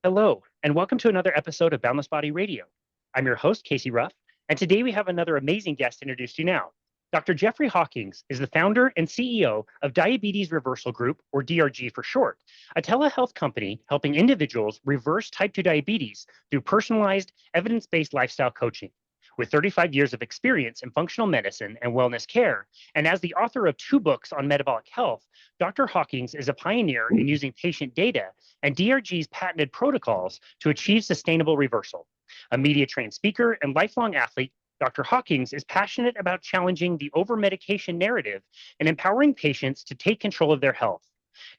Hello, and welcome to another episode of Boundless Body Radio. I'm your host, Casey Ruff, and today we have another amazing guest to introduce to you now. Dr. Jeffrey Hockings is the founder and CEO of Diabetes Reversal Group, or DRG for short, a telehealth company helping individuals reverse type 2 diabetes through personalized, evidence based lifestyle coaching. With 35 years of experience in functional medicine and wellness care, and as the author of two books on metabolic health, Dr. Hawkins is a pioneer in using patient data and DRG's patented protocols to achieve sustainable reversal. A media trained speaker and lifelong athlete, Dr. Hawkins is passionate about challenging the overmedication narrative and empowering patients to take control of their health.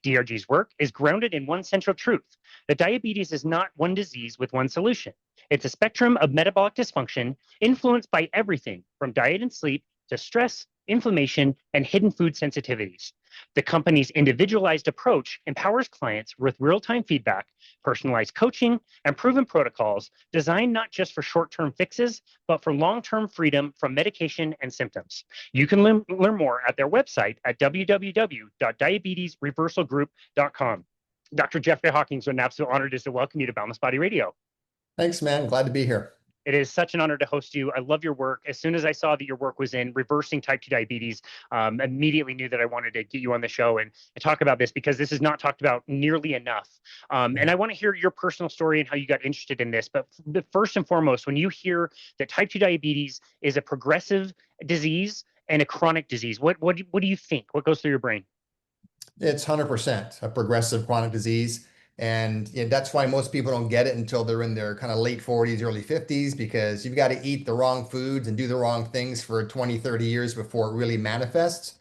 DRG's work is grounded in one central truth that diabetes is not one disease with one solution. It's a spectrum of metabolic dysfunction influenced by everything from diet and sleep to stress, inflammation, and hidden food sensitivities. The company's individualized approach empowers clients with real time feedback, personalized coaching, and proven protocols designed not just for short term fixes, but for long term freedom from medication and symptoms. You can learn more at their website at www.diabetesreversalgroup.com. Dr. Jeffrey Hawkins, what an absolute honor it is to welcome you to Boundless Body Radio. Thanks, man. Glad to be here. It is such an honor to host you. I love your work. As soon as I saw that your work was in reversing type 2 diabetes, immediately knew that I wanted to get you on the show and talk about this because this is not talked about nearly enough. And I want to hear your personal story and how you got interested in this. But first and foremost, when you hear that type 2 diabetes is a progressive disease and a chronic disease, what do you think? What goes through your brain? It's 100% a progressive chronic disease. And that's why most people don't get it until they're in their kind of late 40s, early 50s, because you've got to eat the wrong foods and do the wrong things for 20, 30 years before it really manifests.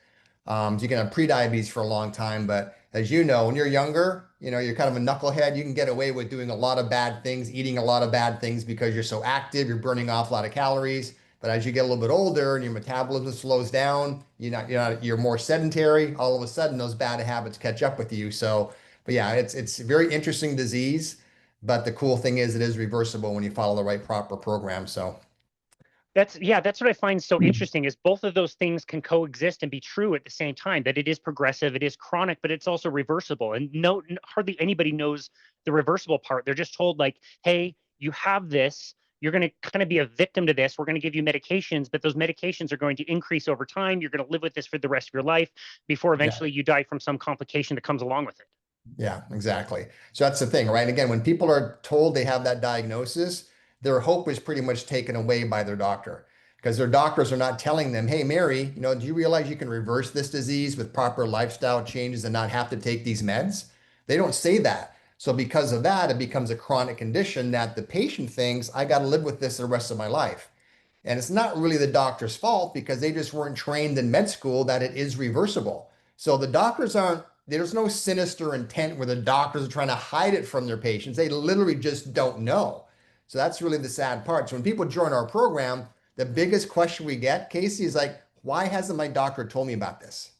So you can have prediabetes for a long time. But as you know, when you're younger, you're kind of a knucklehead. You can get away with doing a lot of bad things, eating a lot of bad things because you're so active, you're burning off a lot of calories. But as you get a little bit older and your metabolism slows down, you're more sedentary. All of a sudden, those bad habits catch up with you. So, but yeah, it's a very interesting disease. But the cool thing is, it is reversible when you follow the right proper program. So That's what I find so interesting is both of those things can coexist and be true at the same time, that it is progressive, it is chronic, but it's also reversible. And no, hardly anybody knows the reversible part. They're just told like, hey, you have this, you're going to kind of be a victim to this. We're going to give you medications, but those medications are going to increase over time. You're going to live with this for the rest of your life before yeah. eventually you die from some complication that comes along with it. Yeah, exactly. So that's the thing, right? And again, when people are told they have that diagnosis, their hope is pretty much taken away by their doctor because their doctors are not telling them, hey, Mary, do you realize you can reverse this disease with proper lifestyle changes and not have to take these meds? They don't say that. So because of that, it becomes a chronic condition that the patient thinks, I got to live with this the rest of my life. And it's not really the doctor's fault because they just weren't trained in med school that it is reversible. So the doctors aren't, there's no sinister intent where the doctors are trying to hide it from their patients. They literally just don't know. So that's really the sad part. So when people join our program, the biggest question we get, Casey, is like, why hasn't my doctor told me about this?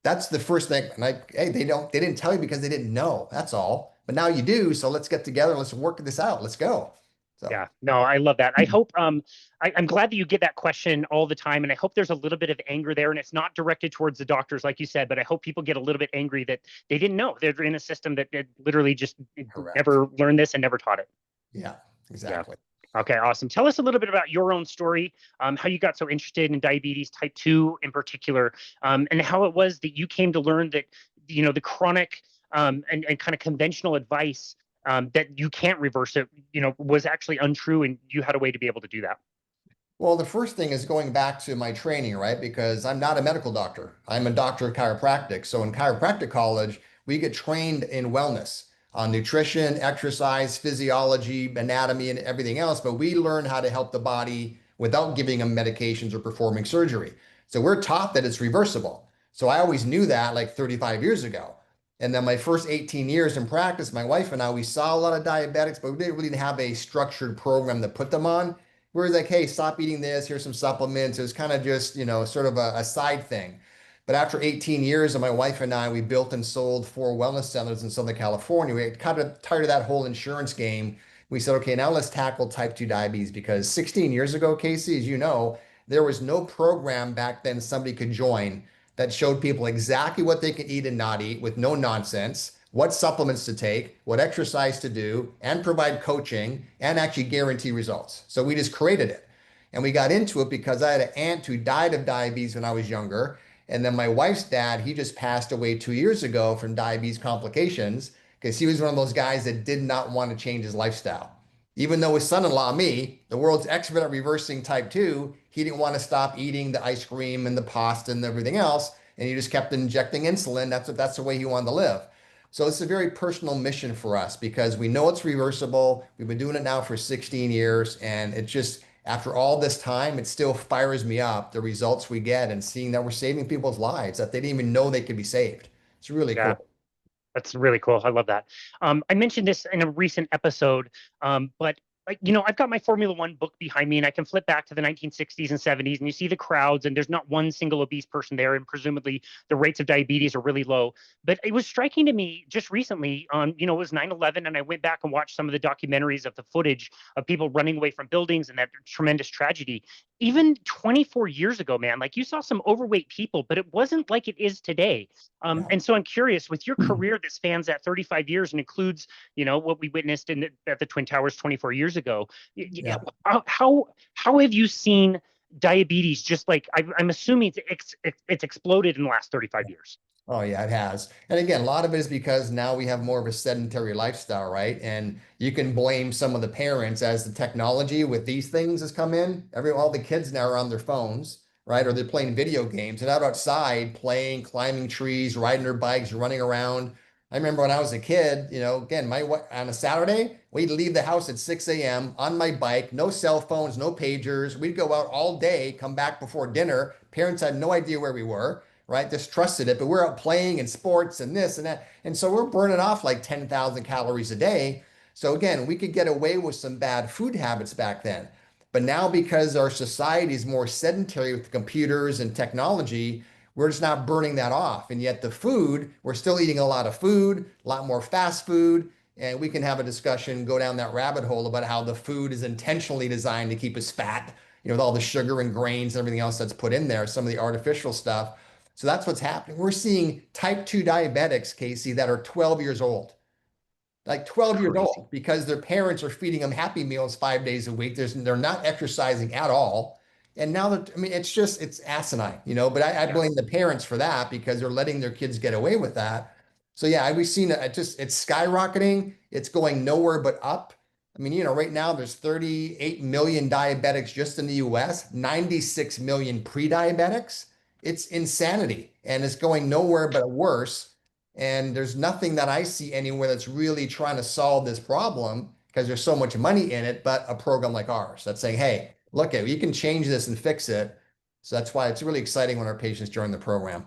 That's the first thing. Like, hey, they didn't tell you because they didn't know. That's all. But now you do. So let's get together and let's work this out. Let's go. So. Yeah, no, I love that. I hope I'm glad that you get that question all the time, and I hope there's a little bit of anger there, and it's not directed towards the doctors, like you said, but I hope people get a little bit angry that they didn't know they're in a system that literally just Correct. never learned this and never taught it. Yeah, exactly. Yeah. Okay, awesome. Tell us a little bit about your own story, how you got so interested in diabetes type 2 in particular, and how it was that you came to learn that the chronic and kind of conventional advice that you can't reverse it, was actually untrue, and you had a way to be able to do that. Well, the first thing is going back to my training, right? Because I'm not a medical doctor. I'm a doctor of chiropractic. So in chiropractic college, we get trained in wellness on nutrition, exercise, physiology, anatomy, and everything else. But we learn how to help the body without giving them medications or performing surgery. So we're taught that it's reversible. So I always knew that like 35 years ago. And then my first 18 years in practice, my wife and I, we saw a lot of diabetics, but we didn't really have a structured program to put them on. We were like, hey, stop eating this. Here's some supplements. It was kind of just, sort of a side thing. But after 18 years, and my wife and I, we built and sold 4 wellness centers in Southern California. We kind of tired of that whole insurance game. We said, okay, now let's tackle type 2 diabetes because 16 years ago, Casey, as you know, there was no program back then somebody could join that showed people exactly what they could eat and not eat with no nonsense, what supplements to take, what exercise to do, and provide coaching and actually guarantee results. So we just created it. And we got into it because I had an aunt who died of diabetes when I was younger. And then my wife's dad, he just passed away 2 years ago from diabetes complications because he was one of those guys that did not want to change his lifestyle. Even though his son-in-law, me, the world's expert at reversing type 2, he didn't want to stop eating the ice cream and the pasta and everything else. And he just kept injecting insulin. That's the way he wanted to live. So it's a very personal mission for us because we know it's reversible. We've been doing it now for 16 years. And it just, after all this time, it still fires me up, the results we get and seeing that we're saving people's lives that they didn't even know they could be saved. It's really Yeah. cool. That's really cool. I love that. I mentioned this in a recent episode, but like I've got my Formula One book behind me, and I can flip back to the 1960s and 70s, and you see the crowds, and there's not one single obese person there, and presumably the rates of diabetes are really low. But it was striking to me just recently. It was 9/11, and I went back and watched some of the documentaries of the footage of people running away from buildings and that tremendous tragedy. Even 24 years ago, man, like you saw some overweight people, but it wasn't like it is today. Yeah. And so I'm curious, with your career that spans that 35 years and includes, what we witnessed at the Twin Towers 24 years ago, Yeah. how have you seen diabetes? Just like I'm assuming it's exploded in the last 35 years. Oh yeah, it has. And again, a lot of it is because now we have more of a sedentary lifestyle, right? And you can blame some of the parents as the technology with these things has come in. All the kids now are on their phones, right? Or they're playing video games and out outside playing, climbing trees, riding their bikes, running around. I remember when I was a kid, again, on a Saturday, we'd leave the house at 6 a.m. on my bike, no cell phones, no pagers. We'd go out all day, come back before dinner. Parents had no idea where we were, right? Just trusted it. But we're out playing in sports and this and that. And so we're burning off like 10,000 calories a day. So again, we could get away with some bad food habits back then. But now because our society is more sedentary with computers and technology, we're just not burning that off. And yet the food, we're still eating a lot of food, a lot more fast food. And we can have a discussion, go down that rabbit hole about how the food is intentionally designed to keep us fat, with all the sugar and grains and everything else that's put in there, some of the artificial stuff. So that's what's happening. We're seeing type 2 diabetics, Casey, that are 12 years old, like 12 years Crazy. old, because their parents are feeding them Happy Meals 5 days a week. They're not exercising at all. And now that, I mean, it's asinine, but I Yeah. blame the parents for that because they're letting their kids get away with that. So yeah, we've seen it's skyrocketing. It's going nowhere but up. I mean, right now there's 38 million diabetics just in the US, 96 million pre-diabetics. It's insanity and it's going nowhere but worse. And there's nothing that I see anywhere that's really trying to solve this problem because there's so much money in it, but a program like ours that's saying, hey, look at you can change this and fix it. So that's why it's really exciting when our patients join the program.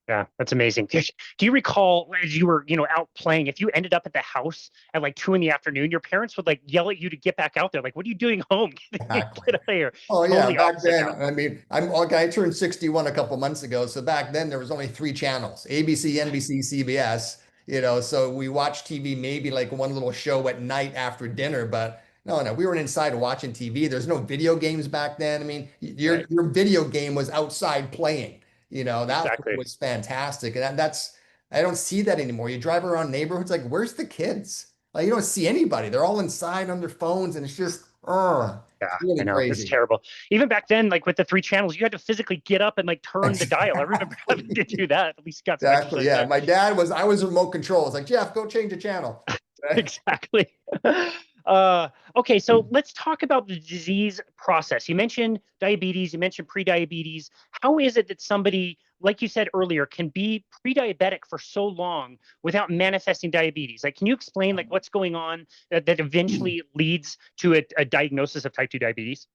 Yeah, that's amazing. Do you recall as you were, out playing, if you ended up at the house at like 2 in the afternoon, your parents would like yell at you to get back out there? Like, what are you doing home? Get Exactly. out of here. Oh yeah, Totally back opposite then, now. I mean, I turned 61 a couple months ago. So back then there was only three channels, ABC, NBC, CBS, so we watched TV maybe like one little show at night after dinner, but no, we weren't inside watching TV. There's no video games back then. I mean, your Right. your video game was outside playing. That Exactly. was fantastic. And that's I don't see that anymore. You drive around neighborhoods like, where's the kids? Like you don't see anybody. They're all inside on their phones and it's just, oh, it's Yeah, I really know. It's crazy. terrible. Even back then, like with the three channels, you had to physically get up and like turn the dial. I remember having to Exactly. do that. At least got some Exactly. exercise Yeah. there. I was remote control. It's like, Jeff, go change the channel. Right? Exactly. Okay, so let's talk about the disease process. You mentioned diabetes, you mentioned pre-diabetes. How is it that somebody, like you said earlier, can be pre-diabetic for so long without manifesting diabetes? Like, can you explain like what's going on that eventually leads to a diagnosis of type 2 diabetes?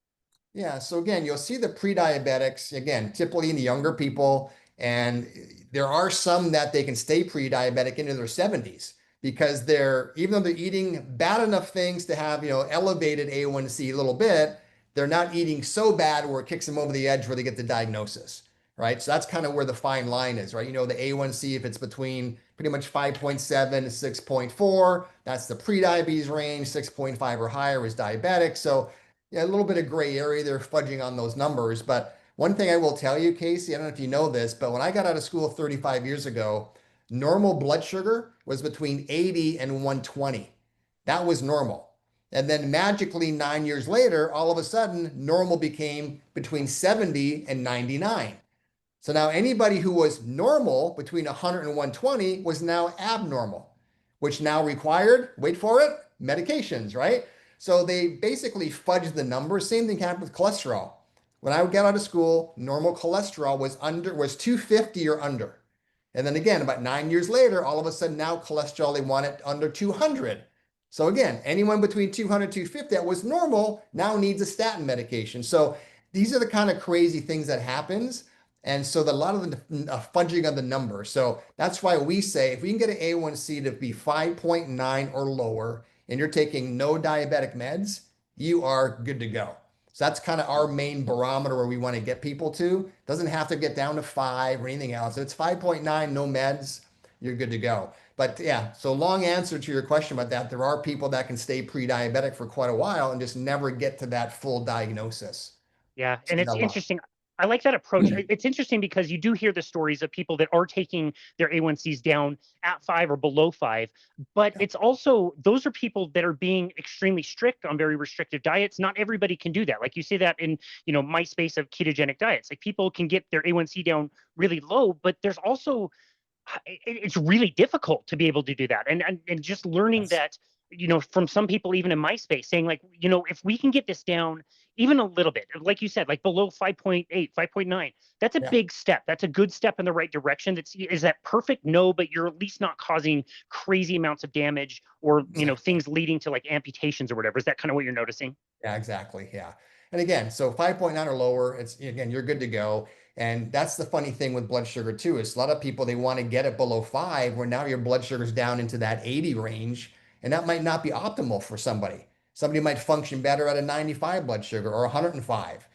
Yeah. So again, you'll see the pre-diabetics again, typically in the younger people, and there are some that they can stay pre-diabetic into their 70s because even though they're eating bad enough things to have, elevated A1C a little bit, they're not eating so bad where it kicks them over the edge where they get the diagnosis, right? So that's kind of where the fine line is, right? The A1C, if it's between pretty much 5.7 to 6.4, that's the pre-diabetes range. 6.5 or higher is diabetic. So yeah, a little bit of gray area. They're fudging on those numbers. But one thing I will tell you, Casey, I don't know if you know this, but when I got out of school 35 years ago, Normal blood sugar was between 80 and 120. That was normal. And then magically 9 years later, all of a sudden, normal became between 70 and 99. So now anybody who was normal between 100 and 120 was now abnormal, which now required, wait for it, medications, right? So they basically fudged the numbers. Same thing happened with cholesterol. When I would get out of school, normal cholesterol was 250 or under. And then again, about 9 years later, all of a sudden now cholesterol, they want it under 200. So again, anyone between 200 250 that was normal now needs a statin medication. So these are the kind of crazy things that happens. And so a lot of the fudging of the numbers. So that's why we say if we can get an A1C to be 5.9 or lower and you're taking no diabetic meds, you are good to go. So that's kind of our main barometer where we want to get people to. Doesn't have to get down to 5 or anything else. If it's 5.9, no meds, you're good to go. But yeah, so long answer to your question about that. There are people that can stay pre-diabetic for quite a while and just never get to that full diagnosis. Yeah, See and it's that a lot. interesting. I like that approach. It's interesting because you do hear the stories of people that are taking their A1Cs down at 5 or below 5, but Yeah. it's also those are people that are being extremely strict on very restrictive diets. Not everybody can do that. Like you say that in, my space of ketogenic diets. Like people can get their A1C down really low, but there's also it's really difficult to be able to do that. And just learning Yes. that, from some people, even in my space, saying like, if we can get this down even a little bit, like you said, like below 5.8, 5.9, that's a Yeah. big step. That's a good step in the right direction. Is that perfect? No, but you're at least not causing crazy amounts of damage or, Exactly. things leading to like amputations or whatever. Is that kind of what you're noticing? Yeah, exactly. Yeah. And again, so 5.9 or lower, it's again, you're good to go. And that's the funny thing with blood sugar too, is a lot of people they want to get it below 5, where now your blood sugar's down into that 80 range, and that might not be optimal for somebody. Somebody might function better at a 95 blood sugar or 105.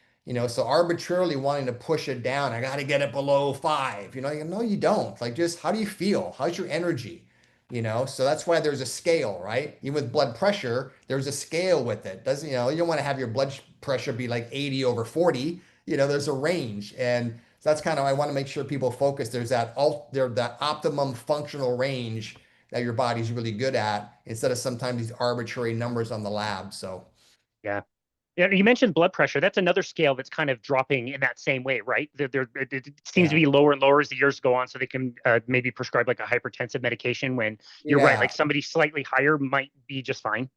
So arbitrarily wanting to push it down, I got to get it below 5. No, you don't. Like, just how do you feel? How's your energy? So that's why there's a scale, right? Even with blood pressure, there's a scale with it. Doesn't, you don't want to have your blood pressure be like 80 over 40. There's a range. And so that's kind of, I want to make sure people focus. There's that optimum functional range that your body's really good at instead of sometimes these arbitrary numbers on the lab. So Yeah. Yeah, you mentioned blood pressure. That's another scale that's kind of dropping in that same way, right? It seems to yeah. be lower and lower as the years go on, so they can maybe prescribe like a hypertensive medication when you're right, Yeah. like somebody slightly higher might be just fine.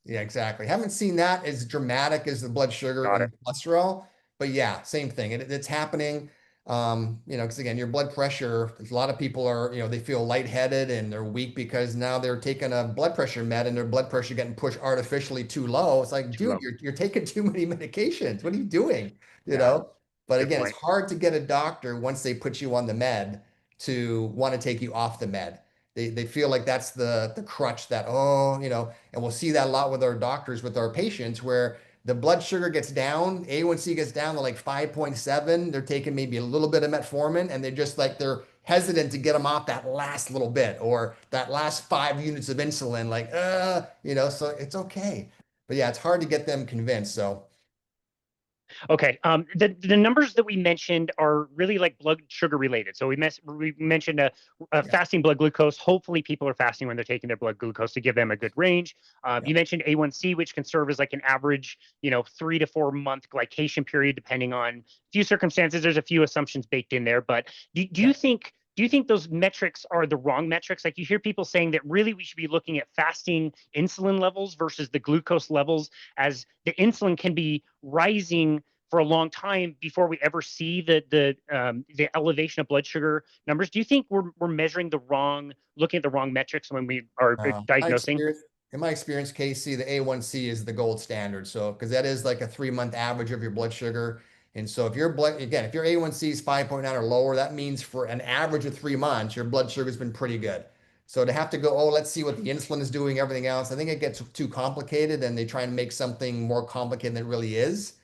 Yeah, exactly. Haven't seen that as dramatic as the blood sugar Got it. and cholesterol, but yeah, same thing. It's happening. Because again, your blood pressure, a lot of people are, they feel lightheaded and they're weak because now they're taking a blood pressure med and their blood pressure getting pushed artificially too low. It's like, Too dude, low. you're taking too many medications. What are you doing? You Yeah, know? But good again, it's point. hard to get a doctor once they put you on the med to want to take you off the med. They feel like that's the crutch that, and we'll see that a lot with our doctors, with our patients, where the blood sugar gets down, A1C gets down to like 5.7. They're taking maybe a little bit of metformin and they're hesitant to get them off that last little bit or that last 5 units of insulin, like, so it's okay. But yeah, it's hard to get them convinced. So Okay. The numbers that we mentioned are really like blood sugar related. So we mentioned a yeah, fasting blood glucose. Hopefully, people are fasting when they're taking their blood glucose to give them a good range. yeah, You mentioned A1C, which can serve as like an average, 3 to 4 month glycation period, depending on a few circumstances. There's a few assumptions baked in there, but do yeah. you think? Do you think those metrics are the wrong metrics? Like you hear people saying that really we should be looking at fasting insulin levels versus the glucose levels, as the insulin can be rising for a long time before we ever see the elevation of blood sugar numbers. Do you think we're measuring looking at the wrong metrics when we are My diagnosing? experience, in my experience, Casey, the A1C is the gold standard. So, because that is like a 3 month average of your blood sugar. And so, if your A1C is 5.9 or lower, that means for an average of 3 months, your blood sugar has been pretty good. So, to have to go, oh, let's see what the insulin is doing, everything else, I think it gets too complicated and they try and make something more complicated than it really is.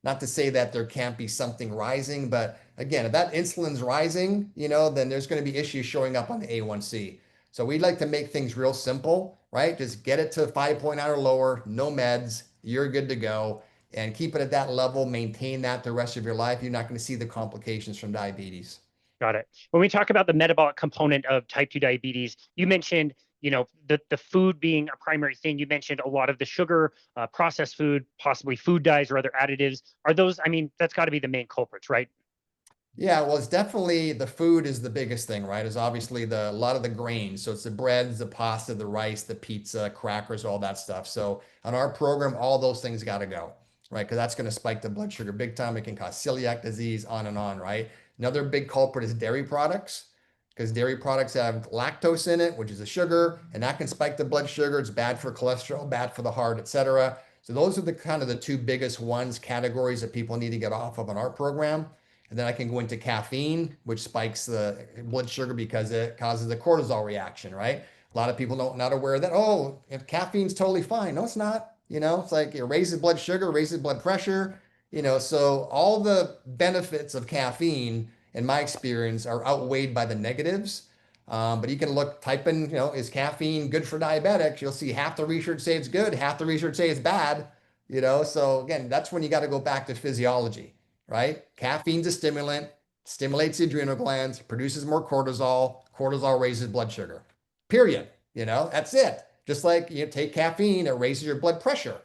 Not to say that there can't be something rising, but again, if that insulin's rising, then there's going to be issues showing up on the A1C. So we'd like to make things real simple, right? Just get it to 5.9 or lower, no meds, you're good to go, and keep it at that level, maintain that the rest of your life. You're not going to see the complications from diabetes. Got it. When we talk about the metabolic component of type 2 diabetes, you mentioned, the food being a primary thing. You mentioned a lot of the sugar, processed food, possibly food dyes or other additives. Are those, I mean, that's got to be the main culprits, right? Yeah, well, it's definitely the food is the biggest thing, right? Is obviously a lot of the grains. So it's the breads, the pasta, the rice, the pizza, crackers, all that stuff. So on our program, all those things got to go, right? Because that's going to spike the blood sugar big time. It can cause celiac disease, on and on, right? Another big culprit is dairy products, because dairy products have lactose in it, which is a sugar, and that can spike the blood sugar. It's bad for cholesterol, bad for the heart, etc. So those are the kind of the two biggest ones categories that people need to get off of on our program. And then I can go into caffeine, which spikes the blood sugar because it causes a cortisol reaction, right? A lot of people don't not aware that, oh, if caffeine's totally fine. No, it's not. It's like it raises blood sugar, raises blood pressure, so all the benefits of caffeine, in my experience, are outweighed by the negatives. But you can type in, is caffeine good for diabetics? You'll see half the research say it's good, half the research say it's bad, So again, that's when you got to go back to physiology, right? Caffeine's a stimulant, stimulates the adrenal glands, produces more cortisol. Cortisol raises blood sugar. Period. That's it. Just like you take caffeine, it raises your blood pressure.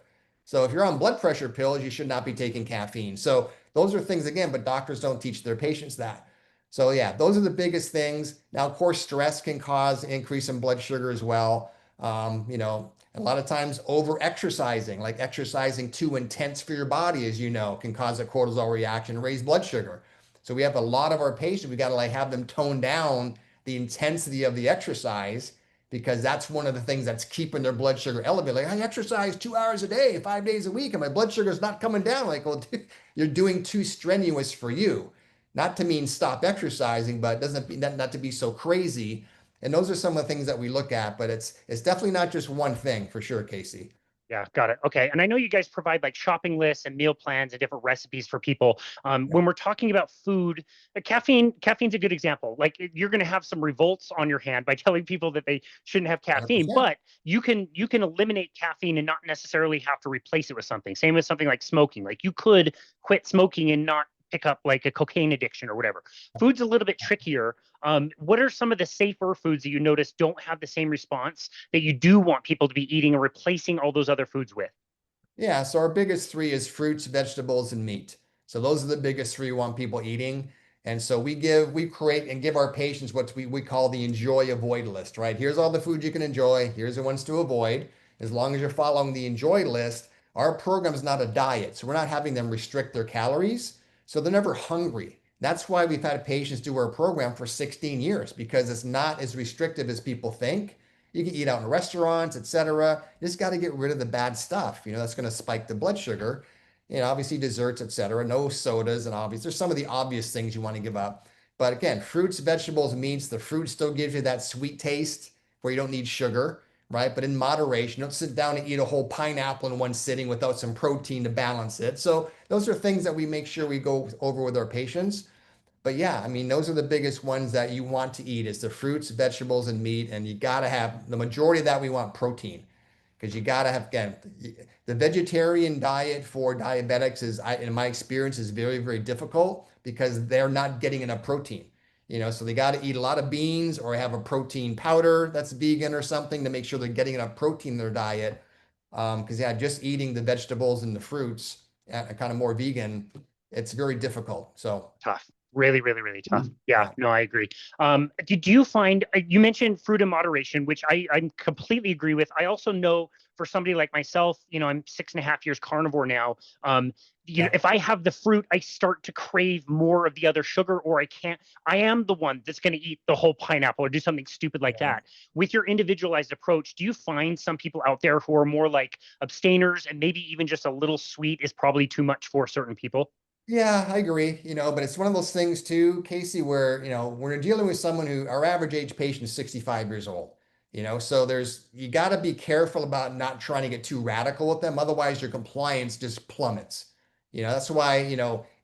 So if you're on blood pressure pills, you should not be taking caffeine. So those are things again, but doctors don't teach their patients that. So yeah, those are the biggest things. Now, of course, stress can cause increase in blood sugar as well. A lot of times over exercising, like exercising too intense for your body, as you know, can cause a cortisol reaction, raise blood sugar. So we have a lot of our patients, we got to have them tone down the intensity of the exercise because that's one of the things that's keeping their blood sugar elevated. Like I exercise 2 hours a day, 5 days a week, and my blood sugar is not coming down. Like, well, dude, you're doing too strenuous for you. Not to mean stop exercising, but it doesn't not to be so crazy. And those are some of the things that we look at, but it's definitely not just one thing for sure, Casey. Yeah, got it. Okay. And I know you guys provide like shopping lists and meal plans and different recipes for people. Yeah, When we're talking about food, caffeine's a good example. Like you're going to have some revolts on your hand by telling people that they shouldn't have caffeine, 100%. but you can eliminate caffeine and not necessarily have to replace it with something. Same with something like smoking. Like you could quit smoking and not pick up like a cocaine addiction or whatever. Food's a little bit trickier. What are some of the safer foods that you notice don't have the same response that you do want people to be eating and replacing all those other foods with? Yeah, so our biggest three is fruits, vegetables, and meat. So those are the biggest three we want people eating. And so we create and give our patients what we call the enjoy avoid list, right? Here's all the foods you can enjoy. Here's the ones to avoid. As long as you're following the enjoy list, our program is not a diet. So we're not having them restrict their calories. So they're never hungry. That's why we've had patients do our program for 16 years because it's not as restrictive as people think. You can eat out in restaurants, etc. You just got to get rid of the bad stuff. That's going to spike the blood sugar. Obviously desserts, etc. No sodas, and obviously there's some of the obvious things you want to give up. But again, fruits, vegetables, meats. The fruit still gives you that sweet taste where you don't need sugar, right? But in moderation. Don't sit down and eat a whole pineapple in one sitting without some protein to balance it. So those are things that we make sure we go over with our patients. But yeah, I mean, those are the biggest ones that you want to eat is the fruits, vegetables, and meat. And you got to have the majority of that we want protein because you got to have, again, the vegetarian diet for diabetics in my experience, is very, very difficult because they're not getting enough protein. So they got to eat a lot of beans or have a protein powder that's vegan or something to make sure they're getting enough protein in their diet. Because yeah, just eating the vegetables and the fruits, kind of more vegan, it's very difficult. So Tough. Really, really, really tough. Yeah, yeah. no, I agree. Did you find you mentioned fruit in moderation, which I completely agree with. I also know for somebody like myself, I'm 6.5 years carnivore now. Yeah. If I have the fruit, I start to crave more of the other sugar, or I can't. I am the one that's going to eat the whole pineapple or do something stupid like Yeah. that. With your individualized approach, do you find some people out there who are more like abstainers and maybe even just a little sweet is probably too much for certain people? Yeah, I agree. But it's one of those things too, Casey, where, we're dealing with someone who our average age patient is 65 years old. So you got to be careful about not trying to get too radical with them. Otherwise, your compliance just plummets. That's why,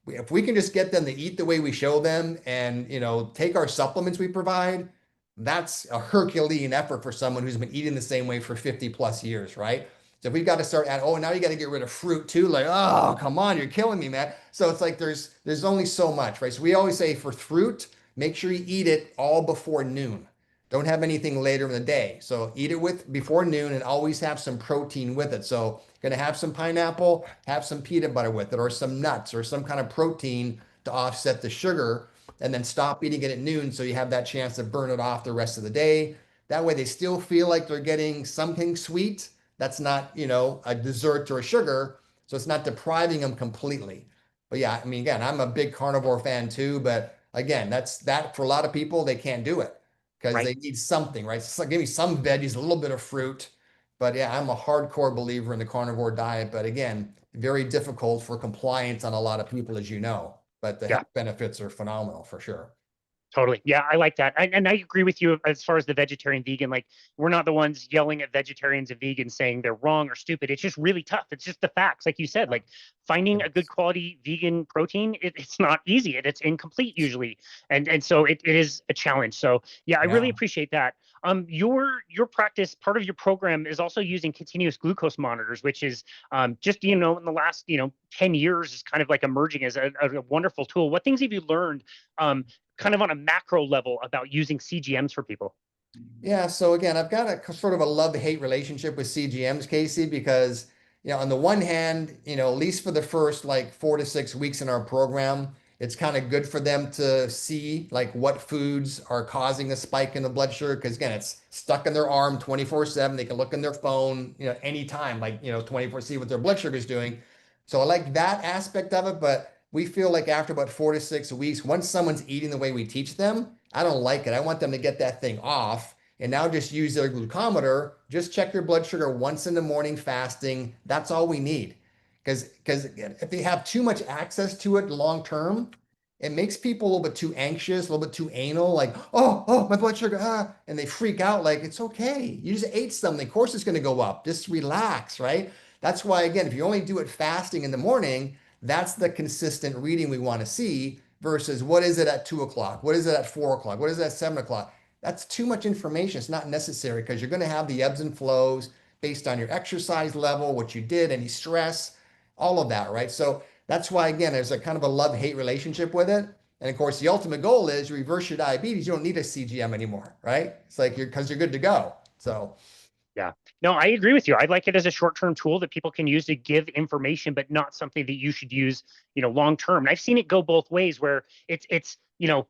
if we can just get them to eat the way we show them and, take our supplements we provide, that's a Herculean effort for someone who's been eating the same way for 50 plus years, right? So we've got to start at, oh, now you got to get rid of fruit too. Like, oh, come on, you're killing me, man. So it's like there's only so much, right? So we always say for fruit, make sure you eat it all before noon. Don't have anything later in the day. So eat it with before noon and always have some protein with it. So gonna have some pineapple, have some peanut butter with it, or some nuts or some kind of protein to offset the sugar, and then stop eating it at noon so you have that chance to burn it off the rest of the day. That way they still feel like they're getting something sweet. That's not, a dessert or a sugar. So it's not depriving them completely. But yeah, I mean, again, I'm a big carnivore fan too, but again, that's that for a lot of people, they can't do it because Right. they need something, right? So give me some veggies, a little bit of fruit. But yeah, I'm a hardcore believer in the carnivore diet. But again, very difficult for compliance on a lot of people, as you know. But the Yeah. health benefits are phenomenal for sure. Totally. Yeah, I like that. And I agree with you as far as the vegetarian vegan. Like, we're not the ones yelling at vegetarians and vegans saying they're wrong or stupid. It's just really tough. It's just the facts. Like you said, like finding a good Yes. quality vegan protein, it's not easy and it's incomplete usually. And so it is a challenge. So yeah, I really Yeah. appreciate that. Your practice, part of your program is also using continuous glucose monitors, which is just, in the last, 10 years is kind of like emerging as a wonderful tool. What things have you learned kind of on a macro level about using CGMs for people? Yeah, so again, I've got a sort of a love-hate relationship with CGMs, Casey, because on the one hand, at least for the first like 4 to 6 weeks in our program, it's kind of good for them to see like what foods are causing a spike in the blood sugar. Because again, it's stuck in their arm 24/7. They can look in their phone, anytime, like 24, see what their blood sugar is doing. So I like that aspect of it, but we feel like after about 4 to 6 weeks, once someone's eating the way we teach them, I don't like it. I want them to get that thing off and now just use their glucometer. Just check your blood sugar once in the morning fasting. That's all we need. Because if they have too much access to it long term, it makes people a little bit too anxious, a little bit too anal, like, oh, my blood sugar, and they freak out like, it's okay. You just ate something. Of course it's going to go up. Just relax, right? That's why, again, if you only do it fasting in the morning, that's the consistent reading we want to see versus what is it at 2 o'clock? What is it at 4 o'clock? What is it at 7 o'clock? That's too much information. It's not necessary because you're going to have the ebbs and flows based on your exercise level, what you did, any stress, all of that, right? So that's why, again, there's a kind of a love-hate relationship with it. And of course, the ultimate goal is you reverse your diabetes. You don't need a CGM anymore, right? It's like because you're good to go. So Yeah. No, I agree with you. I like it as a short-term tool that people can use to give information, but not something that you should use, long term. And I've seen it go both ways where it's,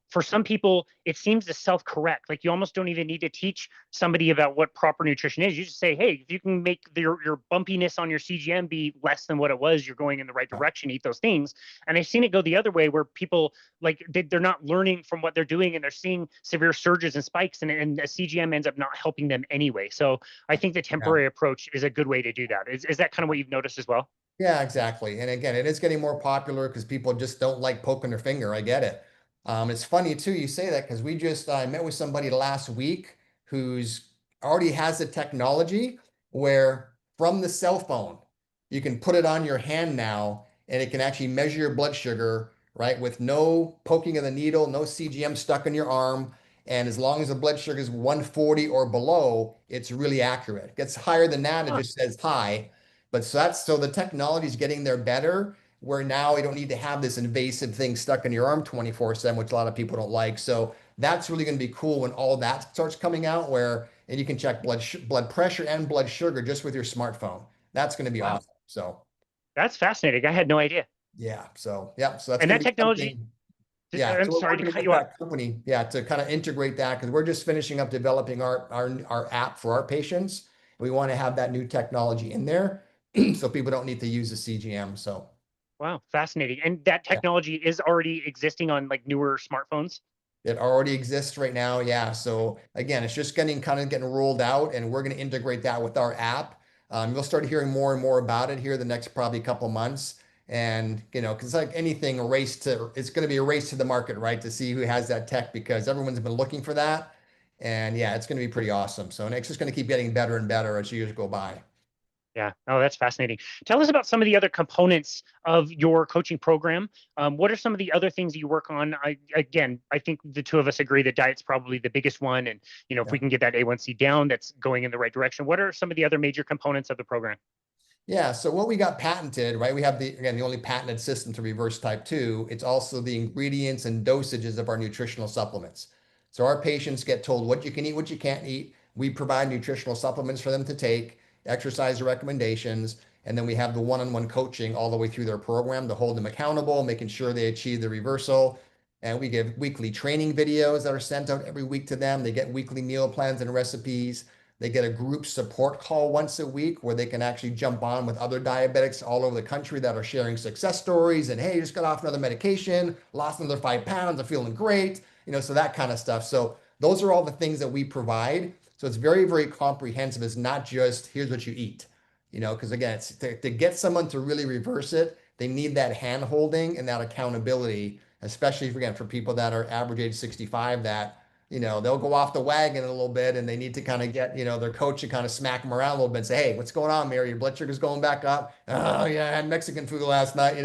for some people, it seems to self-correct. Like you almost don't even need to teach somebody about what proper nutrition is. You just say, hey, if you can make your bumpiness on your CGM be less than what it was, you're going in the right yeah, direction, eat those things. And I've seen it go the other way where people like they're not learning from what they're doing and they're seeing severe surges and spikes and a CGM ends up not helping them anyway. So I think the yeah. temporary approach is a good way to do that. Is that kind of what you've noticed as well? Yeah, exactly. And again, it is getting more popular because people just don't like poking their finger. I get it. It's funny too, you say that because I met with somebody last week who's already has the technology where from the cell phone, you can put it on your hand now and it can actually measure your blood sugar, right? With no poking of the needle, no CGM stuck in your arm. And as long as the blood sugar is 140 or below, it's really accurate. It gets higher than that, it Huh. just says high. But so the technology is getting there better, where now you don't need to have this invasive thing stuck in your arm 24/7, which a lot of people don't like. So that's really going to be cool when all that starts coming out, and you can check blood pressure and blood sugar just with your smartphone. That's going to be Wow. awesome. So That's fascinating. I had no idea. yeah, so that's And going that to be technology, something. Yeah, I'm so we're sorry to working cut with you off. that company, yeah, to kind of integrate that because we're just finishing up developing our app for our patients. We want to have that new technology in there so people don't need to use the CGM. So Wow, fascinating. And that yeah, technology is already existing on like newer smartphones. it already exists right now. Yeah. So again, it's just getting rolled out, and we're going to integrate that with our app. You'll start hearing more and more about it here the next probably couple months. And because like anything, it's going to be a race to the market, right? To see who has that tech because everyone's been looking for that. And yeah, it's going to be pretty awesome. So and it's just going to keep getting better and better as years go by. Yeah. Oh, that's fascinating. Tell us about some of the other components of your coaching program. What are some of the other things you work on? I think the two of us agree that diet's probably the biggest one. And, if Yeah. we can get that A1C down, that's going in the right direction. What are some of the other major components of the program? Yeah, so what we got patented, right? We have again, the only patented system to reverse type 2. It's also the ingredients and dosages of our nutritional supplements. So our patients get told what you can eat, what you can't eat. We provide nutritional supplements for them to take, exercise recommendations, and then we have the one-on-one coaching all the way through their program to hold them accountable, making sure they achieve the reversal. And we give weekly training videos that are sent out every week to them. They get weekly meal plans and recipes. They get a group support call once a week where they can actually jump on with other diabetics all over the country that are sharing success stories and, hey, just got off another medication, lost another 5 pounds, I'm feeling great, so that kind of stuff. So those are all the things that we provide. So it's very, very comprehensive. It's not just here's what you eat, because again, it's to get someone to really reverse it, they need that hand holding and that accountability, especially again, for people that are average age 65 that they'll go off the wagon a little bit and they need to kind of get, their coach to kind of smack them around a little bit and say, hey, what's going on, Mary? Your blood sugar's going back up. Oh, yeah, I had Mexican food last night,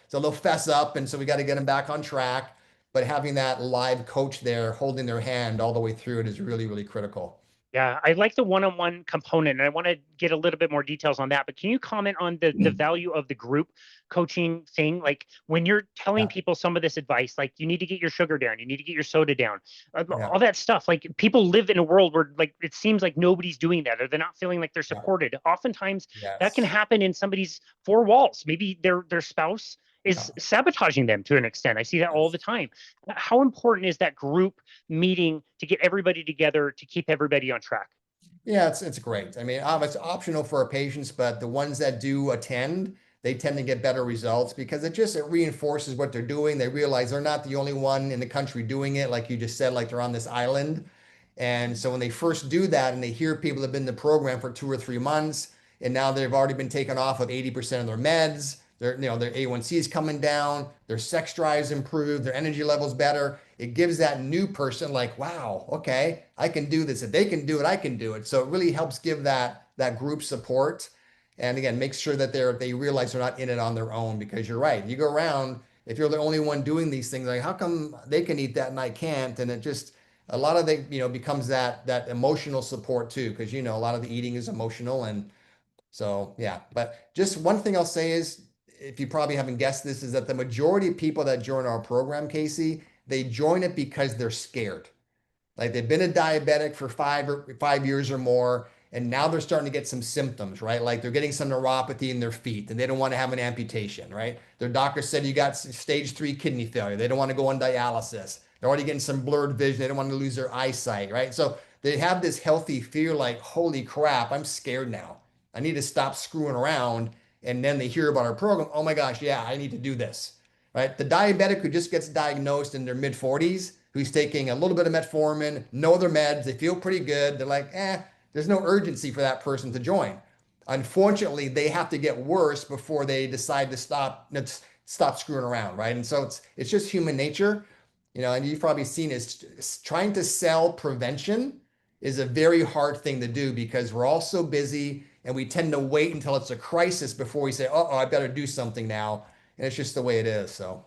so they'll fess up. And so we got to get them back on track. But having that live coach there holding their hand all the way through it is really, really critical. Yeah, I like the one-on-one component, and I want to get a little bit more details on that. But can you comment on the value of the group coaching thing? Like when you're telling Yeah, people some of this advice, like you need to get your sugar down, you need to get your soda down, yeah, all that stuff. Like people live in a world where like it seems like nobody's doing that, or they're not feeling like they're yeah, supported. Oftentimes, that can yes. happen in somebody's four walls. Maybe their spouse Yeah, is sabotaging them to an extent. I see that all yes. the time. How important is that group meeting to get everybody together to keep everybody on track? Yeah, it's great. I mean, it's optional for our patients, but the ones that do attend, they tend to get better results because it reinforces what they're doing. They realize they're not the only one in the country doing it, like you just said, like they're on this island. And so when they first do that and they hear people have been in the program for 2 or 3 months, and now they've already been taken off of 80% of their meds, their A1C is coming down, their sex drive's improved, their energy level's better. It gives that new person like, wow, okay, I can do this. If they can do it, I can do it. So it really helps give that group support. And again, make sure that they realize they're not in it on their own because you're right. You go around, if you're the only one doing these things, like how come they can eat that and I can't? And it just a lot of the becomes that emotional support too, because a lot of the eating is emotional. And so yeah, but just one thing I'll say is, if you probably haven't guessed this, is that the majority of people that join our program, Casey, they join it because they're scared. Like they've been a diabetic for 5 years or more, and now they're starting to get some symptoms, right? Like they're getting some neuropathy in their feet, and they don't want to have an amputation, right? Their doctor said you got stage 3 kidney failure. They don't want to go on dialysis. They're already getting some blurred vision. They don't want to lose their eyesight, right? So they have this healthy fear, like, holy crap, I'm scared now. I need to stop screwing around. And then they hear about our program. Oh my gosh, yeah, I need to do this, right? The diabetic who just gets diagnosed in their mid 40s, who's taking a little bit of metformin, no other meds, they feel pretty good. They're like, there's no urgency for that person to join. Unfortunately, they have to get worse before they decide to stop screwing around, right? And so it's just human nature, and you've probably seen is trying to sell prevention is a very hard thing to do because we're all so busy and we tend to wait until it's a crisis before we say, oh, I better do something now. And it's just the way it is. So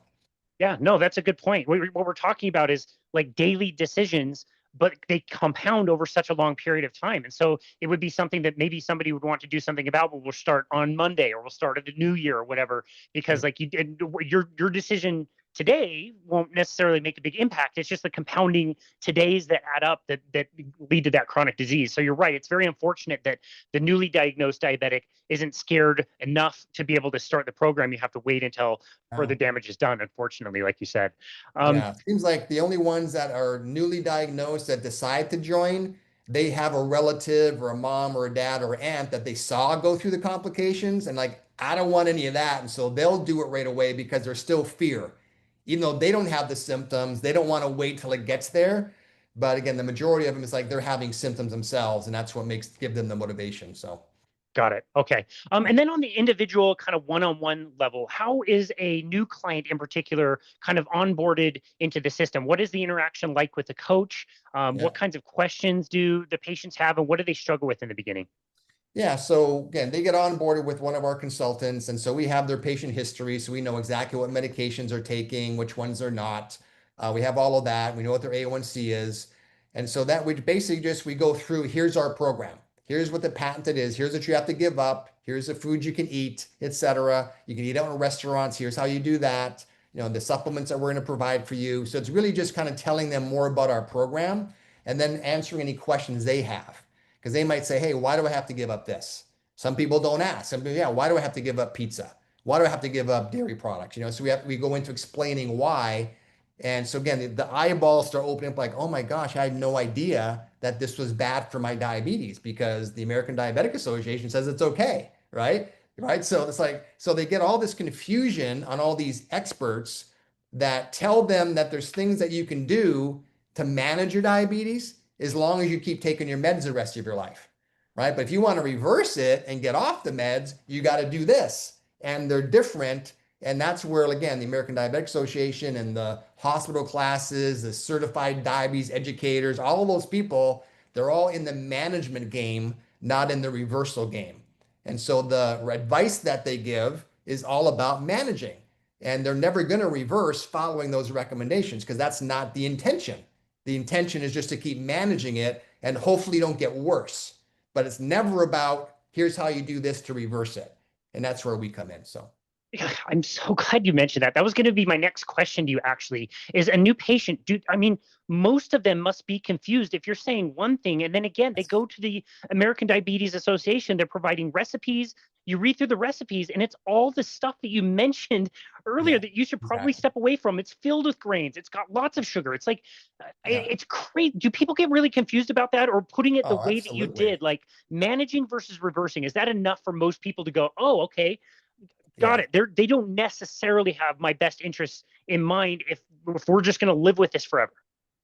Yeah, no, that's a good point. What we're talking about is like daily decisions, but they compound over such a long period of time. And so it would be something that maybe somebody would want to do something about, but we'll start on Monday or we'll start at the new year or whatever, because like you did your decision today won't necessarily make a big impact. It's just the compounding todays that add up that lead to that chronic disease. So you're right. It's very unfortunate that the newly diagnosed diabetic isn't scared enough to be able to start the program. You have to wait until yeah. further damage is done, unfortunately, like you said. Um, Yeah, seems like the only ones that are newly diagnosed that decide to join, they have a relative or a mom or a dad or aunt that they saw go through the complications and like, I don't want any of that. And so they'll do it right away because there's still fear. Even though they don't have the symptoms, they don't want to wait till it gets there. But again, the majority of them is like they're having symptoms themselves, and that's what give them the motivation. So. got it. Okay. And then on the individual kind of one-on-one level, how is a new client in particular kind of onboarded into the system? What is the interaction like with the coach? Yeah. What kinds of questions do the patients have, and what do they struggle with in the beginning? Yeah, so again, they get onboarded with one of our consultants, and so we have their patient history, so we know exactly what medications they're taking, which ones they're not. We have all of that. We know what their A1C is, and so that we basically we go through. Here's our program. Here's what the patented is. Here's what you have to give up. Here's the food you can eat, etc. You can eat out in restaurants. Here's how you do that. The supplements that we're going to provide for you. So it's really just kind of telling them more about our program and then answering any questions they have. Because they might say, hey, why do I have to give up this? Some people don't ask. Some people, yeah, why do I have to give up pizza? Why do I have to give up dairy products? So we go into explaining why. And so again, the eyeballs start opening up like, oh my gosh, I had no idea that this was bad for my diabetes because the American Diabetic Association says it's okay, right? Right. So it's like, so they get all this confusion on all these experts that tell them that there's things that you can do to manage your diabetes as long as you keep taking your meds the rest of your life, right? But if you want to reverse it and get off the meds, you got to do this. And they're different. And that's where, again, the American Diabetic Association and the hospital classes, the certified diabetes educators, all of those people, they're all in the management game, not in the reversal game. And so the advice that they give is all about managing. And they're never going to reverse following those recommendations because that's not the intention. The intention is just to keep managing it and hopefully don't get worse. But it's never about here's how you do this to reverse it. And that's where we come in. So. I'm so glad you mentioned that. That was going to be my next question to you, actually, is a new patient. I mean, most of them must be confused if you're saying one thing, and then again, they go to the American Diabetes Association, they're providing recipes. You read through the recipes, and it's all the stuff that you mentioned earlier that you should probably step away from. It's filled with grains. It's got lots of sugar. It's like, it's crazy. Do people get really confused about that, or putting it the way that you did, like managing versus reversing? Is that enough for most people to go, oh, okay, got it? They don't necessarily have my best interests in mind if we're just going to live with this forever.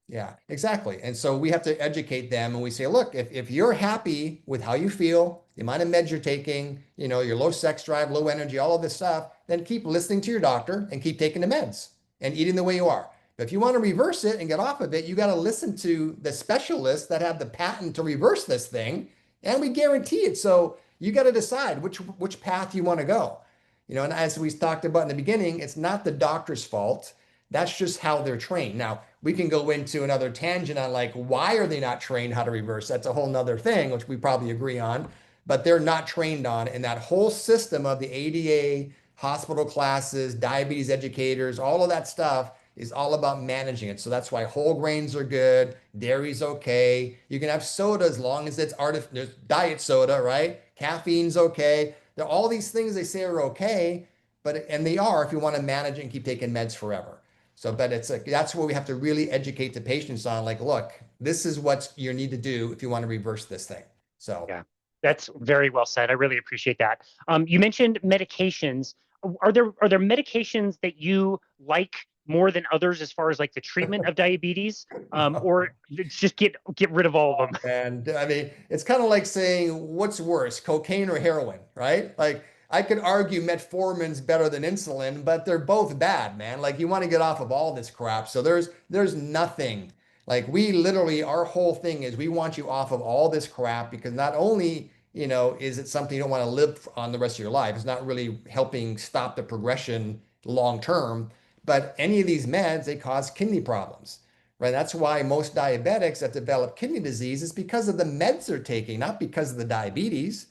Yeah, exactly. And so we have to educate them and we say, look, if you're happy with how you feel, the amount of meds you're taking, your low sex drive, low energy, all of this stuff, then keep listening to your doctor and keep taking the meds and eating the way you are. But if you want to reverse it and get off of it, you got to listen to the specialists that have the patent to reverse this thing, and we guarantee it. So you got to decide which path you want to go. And as we talked about in the beginning, it's not the doctor's fault. That's just how they're trained. Now, we can go into another tangent on like, why are they not trained how to reverse? That's a whole nother thing, which we probably agree on, but they're not trained on. And that whole system of the ADA, hospital classes, diabetes educators, all of that stuff is all about managing it. So that's why whole grains are good. Dairy's okay. You can have soda as long as it's there's diet soda, right? Caffeine's okay. There are all these things they say are okay, and they are if you want to manage it and keep taking meds forever. So, but that's where we have to really educate the patients on, like, look, this is what you need to do if you want to reverse this thing. So, yeah, that's very well said. I really appreciate that. You mentioned medications. Are there medications that you like more than others as far as like the treatment of diabetes, or just get rid of all of them? And I mean, it's kind of like saying, what's worse, cocaine or heroin, right? Like, I could argue metformin's better than insulin, but they're both bad, man. Like, you want to get off of all this crap. So there's nothing. Like, we literally, our whole thing is we want you off of all this crap because not only, is it something you don't want to live on the rest of your life, it's not really helping stop the progression long term, but any of these meds, they cause kidney problems. Right? That's why most diabetics that develop kidney disease is because of the meds they're taking, not because of the diabetes.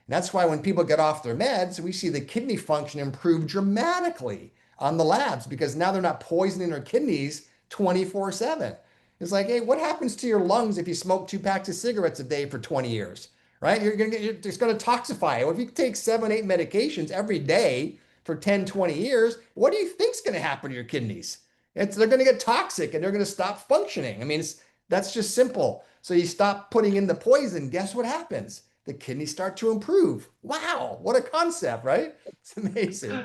And that's why when people get off their meds, we see the kidney function improve dramatically on the labs because now they're not poisoning their kidneys 24/7. It's like, hey, what happens to your lungs if you smoke 2 packs of cigarettes a day for 20 years? Right? It's going to toxify. Well, if you take 7, 8 medications every day for 10, 20 years, what do you think's going to happen to your kidneys? They're going to get toxic and they're going to stop functioning. I mean, that's just simple. So you stop putting in the poison. Guess what happens? The kidneys start to improve. Wow, what a concept, right? It's amazing.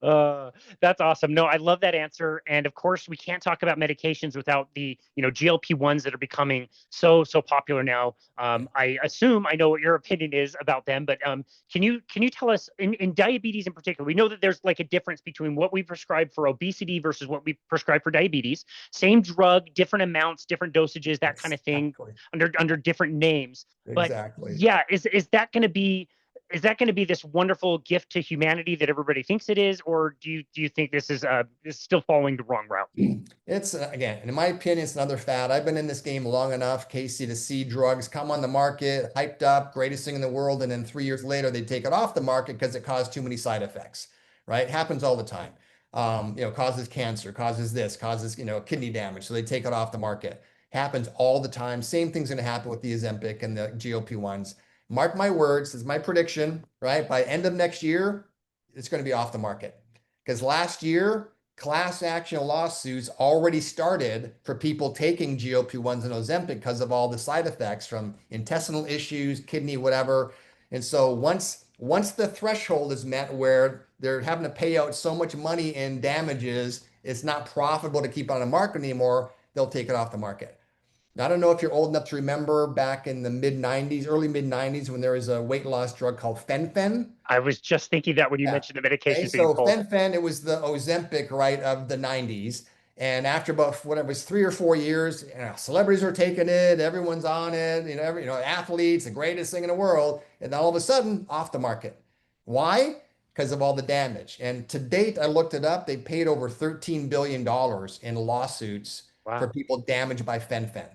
That's awesome. No, I love that answer. And of course, we can't talk about medications without the, GLP-1s that are becoming so popular now. I assume I know what your opinion is about them, but can you tell us in diabetes in particular? We know that there's like a difference between what we prescribe for obesity versus what we prescribe for diabetes. Same drug, different amounts, different dosages, that kind of thing, under different names. But Exactly. yeah, is that going to be is that going to be this wonderful gift to humanity that everybody thinks it is, or do you think this is still following the wrong route? It's again, in my opinion, it's another fad. I've been in this game long enough, Casey, to see drugs come on the market, hyped up, greatest thing in the world, and then 3 years later they take it off the market because it caused too many side effects. Right? It happens all the time. Causes cancer, causes this, causes kidney damage, so they take it off the market. Happens all the time. Same thing's going to happen with the Ozempic and the GLP-1s. Mark my words, this is my prediction. Right? By end of next year, it's going to be off the market because last year class action lawsuits already started for people taking GLP-1s and Ozempic because of all the side effects from intestinal issues, kidney, whatever. And so once the threshold is met where they're having to pay out so much money in damages, it's not profitable to keep on the market anymore, they'll take it off the market. Now, I don't know if you're old enough to remember back in the mid 90s, early mid 90s, when there was a weight loss drug called fen-phen. I was just thinking that when you Yeah. mentioned the Okay. medications being So pulled. fen-phen, it was the Ozempic, right, of the 90s. And after about whatever it was 3 or 4 years, celebrities are taking it, everyone's on it, athletes, the greatest thing in the world. And then all of a sudden, off the market. Why? Because of all the damage. And to date, I looked it up, they paid over $13 billion in lawsuits for Wow. people damaged by fen-phen.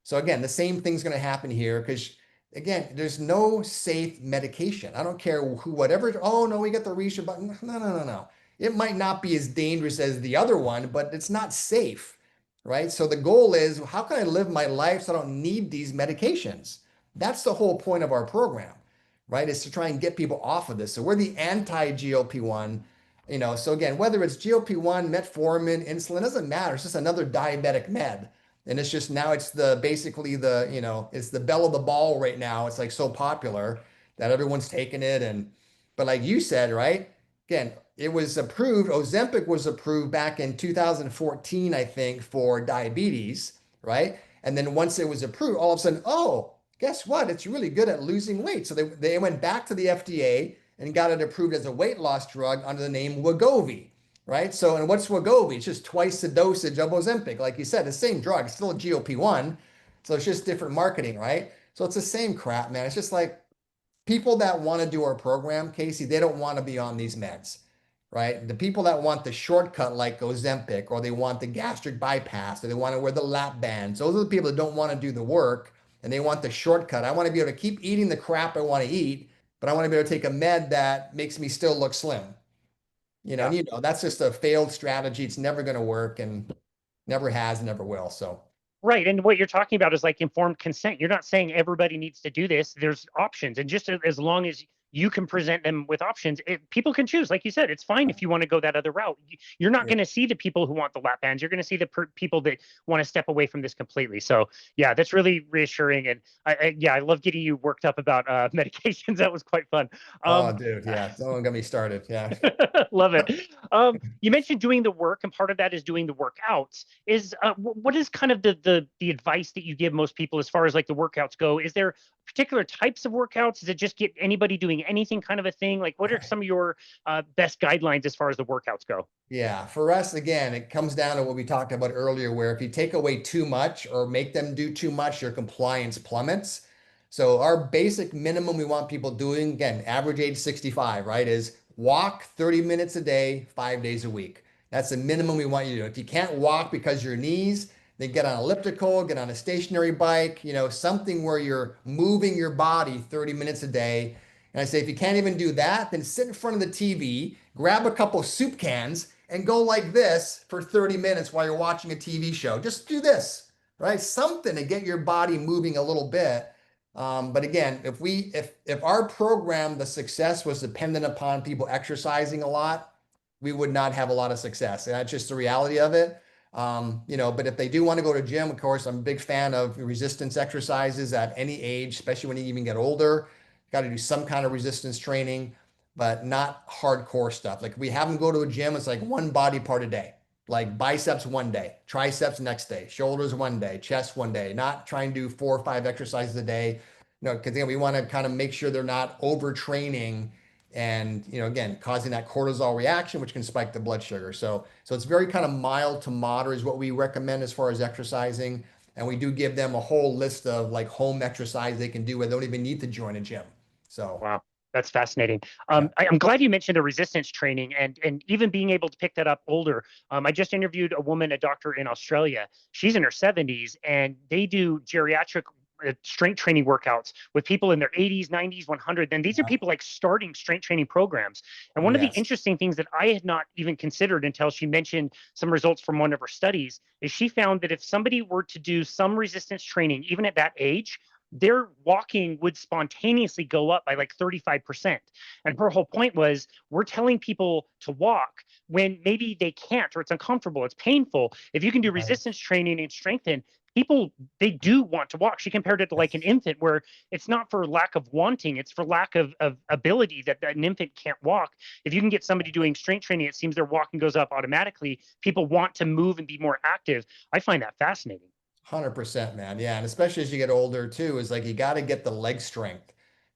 So again, the same thing's going to happen here because again, there's no safe medication. I don't care who, whatever. Oh no, we got the research button. No, no, no, no. It might not be as dangerous as the other one, but it's not safe, right? So the goal is, how can I live my life so I don't need these medications? That's the whole point of our program, right? Is to try and get people off of this. So we're the anti-GLP-1. So again, whether it's GLP-1, metformin, insulin, doesn't matter. It's just another diabetic med. And it's just now it's the basically it's the belle of the ball right now. It's like so popular that everyone's taking it. But like you said, right? Again, it was approved. Ozempic was approved back in 2014, I think, for diabetes, right? And then once it was approved, all of a sudden, oh, guess what? It's really good at losing weight. So they went back to the FDA and got it approved as a weight loss drug under the name Wegovy, right? So, and what's Wegovy? It's just twice the dosage of Ozempic. Like you said, the same drug, it's still a GLP-1. So it's just different marketing, right? So it's the same crap, man. It's just like people that want to do our program, Casey, they don't want to be on these meds, right? The people that want the shortcut like Ozempic, or they want the gastric bypass, or they want to wear the lap bands, those are the people that don't want to do the work and they want the shortcut. I want to be able to keep eating the crap I want to eat, but I want to be able to take a med that makes me still look slim. Yeah. That's just a failed strategy. It's never going to work and never has, never will. So, Right. And what you're talking about is like informed consent. You're not saying everybody needs to do this. There's options. And just as long as you can present them with options, people can choose. Like you said, it's fine if you want to go that other route. You're not yeah. going to see the people who want the lap bands. You're going to see the people that want to step away from this completely. So, yeah, that's really reassuring. And I love getting you worked up about medications. That was quite fun. Oh, dude. Yeah. Don't get me started. Yeah. Love it. You mentioned doing the work, and part of that is doing the workouts. Is what is kind of the advice that you give most people as far as like the workouts go? Is there particular types of workouts? Is it just get anybody doing anything kind of a thing? Like, what are some of your best guidelines as far as the workouts go? Yeah, for us, again, it comes down to what we talked about earlier, where if you take away too much or make them do too much, your compliance plummets. So our basic minimum we want people doing, again, average age 65, right, is walk 30 minutes a day, 5 days a week. That's the minimum we want you to do. If you can't walk because your knees, then get on elliptical, get on a stationary bike, something where you're moving your body 30 minutes a day. And I say, if you can't even do that, then sit in front of the TV, grab a couple soup cans, and go like this for 30 minutes while you're watching a TV show. Just do this, right? Something to get your body moving a little bit. But again, if our program, the success was dependent upon people exercising a lot, we would not have a lot of success. And that's just the reality of it. But if they do want to go to gym, of course, I'm a big fan of resistance exercises at any age, especially when you even get older. Got to do some kind of resistance training, but not hardcore stuff. Like we have them go to a gym, it's like one body part a day, like biceps one day, triceps next day, shoulders one day, chest one day, not trying to do 4 or 5 exercises a day. Because we want to kind of make sure they're not overtraining and again causing that cortisol reaction, which can spike the blood sugar. So it's very kind of mild to moderate is what we recommend as far as exercising. And we do give them a whole list of like home exercise they can do where they don't even need to join a gym. So Wow. That's fascinating. Yeah. I'm glad you mentioned the resistance training and even being able to pick that up older. I just interviewed a woman, a doctor in Australia. She's in her 70s, and they do geriatric strength training workouts with people in their 80s, 90s, 100. And these are Yeah. people like starting strength training programs. And one of the Yes. interesting things that I had not even considered until she mentioned some results from one of her studies is she found that if somebody were to do some resistance training, even at that age, their walking would spontaneously go up by like 35%. And her whole point was we're telling people to walk when maybe they can't or it's uncomfortable, it's painful. If you can do Right. resistance training and strengthen, people they do want to walk. She compared it to like an Yes. infant where it's not for lack of wanting, it's for lack of ability that an infant can't walk. If you can get somebody doing strength training, it seems their walking goes up automatically. People want to move and be more active. I find that fascinating. 100%, man. Yeah. And especially as you get older too, is like you got to get the leg strength,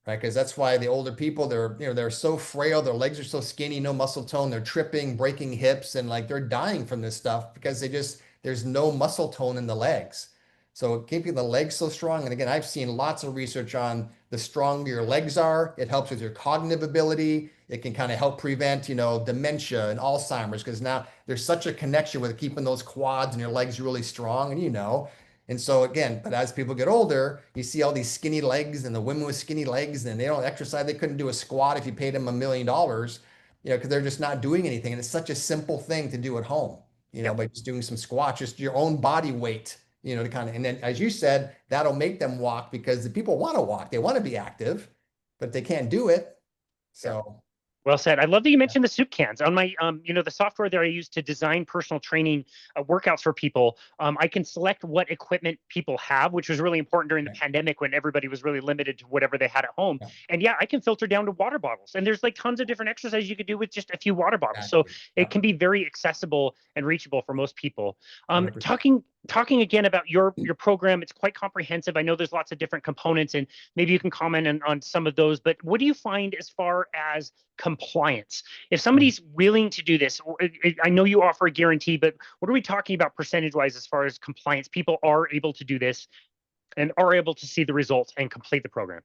right? Because that's why the older people, they're so frail, their legs are so skinny, no muscle tone, they're tripping, breaking hips, and like they're dying from this stuff because there's no muscle tone in the legs. So keeping the legs so strong. And again, I've seen lots of research on the stronger your legs are, it helps with your cognitive ability. It can kind of help prevent, dementia and Alzheimer's because now there's such a connection with keeping those quads and your legs really strong. And so again, but as people get older, you see all these skinny legs and the women with skinny legs and they don't exercise. They couldn't do a squat if you paid them $1 million, because they're just not doing anything. And it's such a simple thing to do at home, Yep. by just doing some squats, just your own body weight, to kind of, and then as you said, that'll make them walk because the people want to walk. They want to be active, but they can't do it. Yep. So Well said. I love that you mentioned the soup cans on my, the software that I use to design personal training workouts for people. I can select what equipment people have, which was really important during the yeah, pandemic when everybody was really limited to whatever they had at home. yeah, And yeah, I can filter down to water bottles. And there's like tons of different exercises you could do with just a few water bottles. So exactly. it Yeah, can be very accessible and reachable for most people. 100%. Talking again about your program, it's quite comprehensive. I know there's lots of different components, and maybe you can comment on some of those. But what do you find as far as compliance? If somebody's willing to do this, I know you offer a guarantee, but what are we talking about percentage wise as far as compliance? People are able to do this and are able to see the results and complete the program.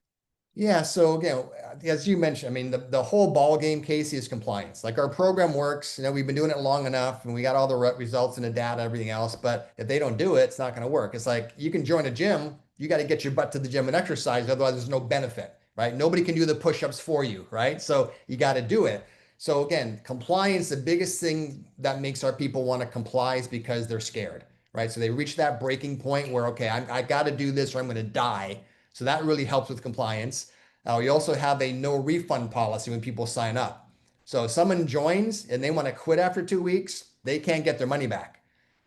Yeah, so again, as you mentioned, I mean, the whole ball game, Casey, is compliance. Like our program works, we've been doing it long enough and we got all the results and the data, everything else. But if they don't do it, it's not going to work. It's like you can join a gym, you got to get your butt to the gym and exercise, otherwise there's no benefit, right? Nobody can do the push-ups for you, right? So you got to do it. So again, compliance, the biggest thing that makes our people want to comply is because they're scared, right? So they reach that breaking point where, okay, I got to do this or I'm going to die. So that really helps with compliance. We also have a no refund policy when people sign up. So if someone joins and they want to quit after 2 weeks, they can't get their money back.